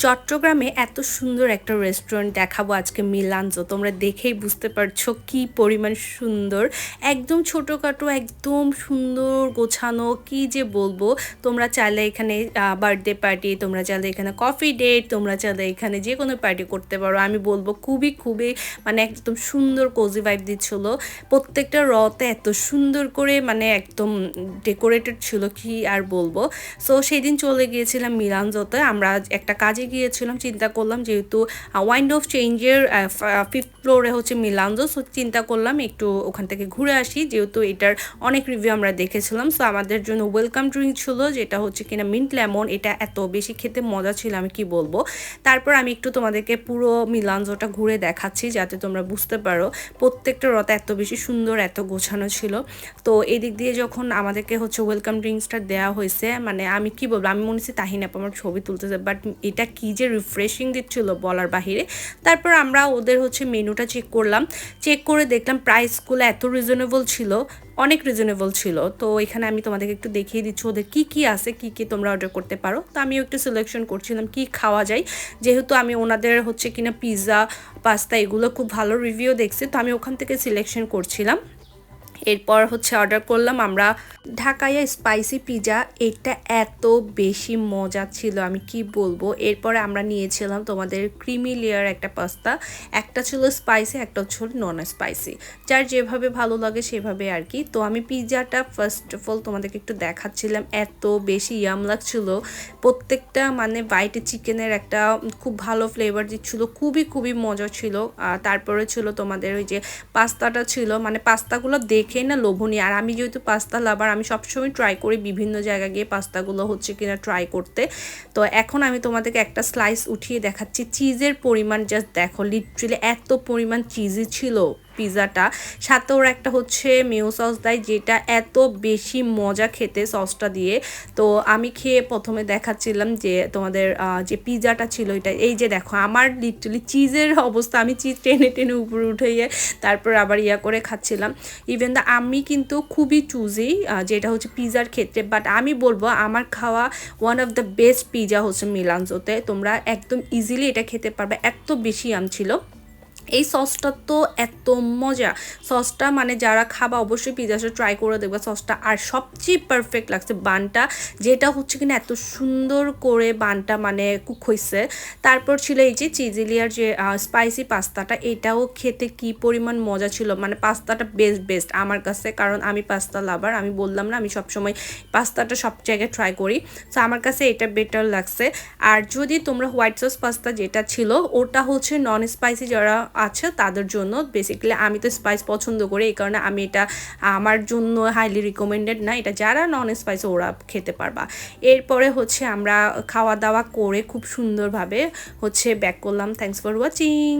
চট্টগ্রামে এত সুন্দর একটা রেস্টুরেন্ট দেখাবো আজকে মিলানজো। তোমরা দেখেই বুঝতে পারছো কি পরিমাণ সুন্দর, একদম ছোটোখাটো, একদম সুন্দর গোছানো, কি যে বলবো। তোমরা চাইলে এখানে বার্থডে পার্টি, তোমরা চাইলে এখানে কফি ডেট, তোমরা চাইলে এখানে যে কোনো পার্টি করতে পারো। আমি বলবো খুবই খুবই মানে একদম সুন্দর কোজি ভাইব দিচ্ছিল। প্রত্যেকটা রতে এত সুন্দর করে মানে একদম ডেকোরেটেড ছিল, কি আর বলবো। সো সেই দিন চলে গিয়েছিলাম মিলানজোতে। আমরা একটা কাজে গিয়েছিলাম, চিন্তা করলাম যেহেতু ওয়াইন্ড অফ চেঞ্জের 5th ফ্লোরে হচ্ছে মিলানজো, সো চিন্তা করলাম একটু ওখান থেকে ঘুরে আসি, যেহেতু এটার অনেক রিভিউ আমরা দেখেছিলাম। সো আমাদের জন্য ওয়েলকাম ড্রিঙ্ক ছিল, যেটা হচ্ছে কিনা মিন্ট লেমন। এটা এত বেশি খেতে মজা ছিল আমি কি বলবো। তারপর আমি একটু তোমাদেরকে পুরো মিলানজোটা ঘুরে দেখাচ্ছি যাতে তোমরা বুঝতে পারো প্রত্যেকটা রথ এত বেশি সুন্দর, এত গোছানো ছিল। তো এদিক দিয়ে যখন আমাদেরকে হচ্ছে ওয়েলকাম ড্রিঙ্কসটা দেওয়া হয়েছে, মানে আমি কি বলবো, আমি মনে হচ্ছে তাহিনা আপা আমার ছবি তুলতেছে, বাট এটা কি যে রিফ্রেশিং দিচ্ছিল বলার বাহিরে। তারপর আমরা ওদের হচ্ছে মেনুটা চেক করলাম, চেক করে দেখলাম প্রাইসগুলো এত রিজনেবল ছিল, অনেক রিজনেবল ছিল। তো এখানে আমি তোমাদেরকে একটু দেখিয়ে দিচ্ছি ওদের কি কি আছে, কি কি তোমরা অর্ডার করতে পারো। তো আমিও একটু সিলেকশন করছিলাম কি খাওয়া যায়, যেহেতু আমি ওনাদের হচ্ছে কিনা পিৎজা, পাস্তা এগুলো খুব ভালো রিভিউ দেখছি, তো আমি ওখান থেকে সিলেকশন করছিলাম। এরপর হচ্ছে অর্ডার করলাম আমরা ঢাকাইয়া স্পাইসি পিৎজা। এটা এত বেশি মজা ছিল আমি কি বলবো। এরপরে আমরা নিয়েছিলাম তোমাদের ক্রিমি লেয়ার একটা পাস্তা, একটা ছিল স্পাইসি, একটা ছিল নন স্পাইসি, যার যেভাবে ভালো লাগে সেভাবে আর কি। তো আমি পিৎজাটা ফার্স্ট অফ অল তোমাদেরকে একটু দেখাচ্ছিলাম, এত বেশি ইয়াম লাগছিল। প্রত্যেকটা মানে বাইটে চিকেনের একটা খুব ভালো ফ্লেভার দিচ্ছিল, খুবই খুবই মজা ছিল। তারপরে ছিল তোমাদের ওই যে পাস্তাটা ছিল, মানে পাস্তাগুলো দেখেই না লোভনীয়। আর আমি যেহেতু পাস্তা লাভার, আমি সবসময় ট্রাই করি বিভিন্ন জায়গায় গিয়ে পাস্তাগুলো হচ্ছে কিনা ট্রাই করতে। তো এখন আমি তোমাদেরকে একটা স্লাইস উঠিয়ে দেখাচ্ছি, চিজের পরিমাণ জাস্ট দেখো, লিটারেলি এত পরিমাণ চিজি ছিল পিৎজাটা। সাথে ওরা একটা হচ্ছে মেয়ো সস দেয়, যেটা এত বেশি মজা খেতে সসটা দিয়ে। তো আমি খেয়ে প্রথমে দেখাচ্ছিলাম যে তোমাদের যে পিৎজাটা ছিল এটা, এই যে দেখো আমার লিটারালি চিজের অবস্থা, আমি চিজ টেনে টেনে উপরে উঠে তারপর আবার করে খাচ্ছিলাম। ইভেন দা আমি কিন্তু খুবই চুজি যেটা হচ্ছে পিৎজার ক্ষেত্রে, বাট আমি বলবো আমার খাওয়া one of the best pizza হচ্ছে মিলানজোতে। তোমরা একদম ইজিলি এটা খেতে পারবে, এত বেশি আম ছিল। এই সসটা তো এত মজা, সসটা মানে যারা খাবা অবশ্যই পিৎজাটা ট্রাই করে দেখবে সসটা। আর সবচেয়ে পারফেক্ট লাগছে বানটা, যেটা হচ্ছে কিনা এত সুন্দর করে বানটা মানে কুক হয়েছে। তারপর ছিল এই যে চিজিলিয়ার যে স্পাইসি পাস্তাটা, এটাও খেতে কি পরিমাণ মজা ছিল, মানে পাস্তাটা বেস্ট আমার কাছে, কারণ আমি পাস্তা লাভার। আমি বললাম না আমি সবসময় পাস্তাটা সব জায়গায় ট্রাই করি, তো আমার কাছে এটা বেটার লাগছে। আর যদি তোমরা হোয়াইট সস পাস্তা যেটা ছিল ওটা হচ্ছে নন স্পাইসি যারা আছে তাদের জন্য, বেসিক্যালি আমি তো স্পাইস পছন্দ করি, এই কারণে আমি এটা আমার জন্য হাইলি রিকমেন্ডেড না, এটা যারা নন স্পাইসি ওরা খেতে পারবা। এরপরে হচ্ছে আমরা খাওয়া দাওয়া করে খুব সুন্দরভাবে হচ্ছে ব্যাক করলাম। Thanks for watching.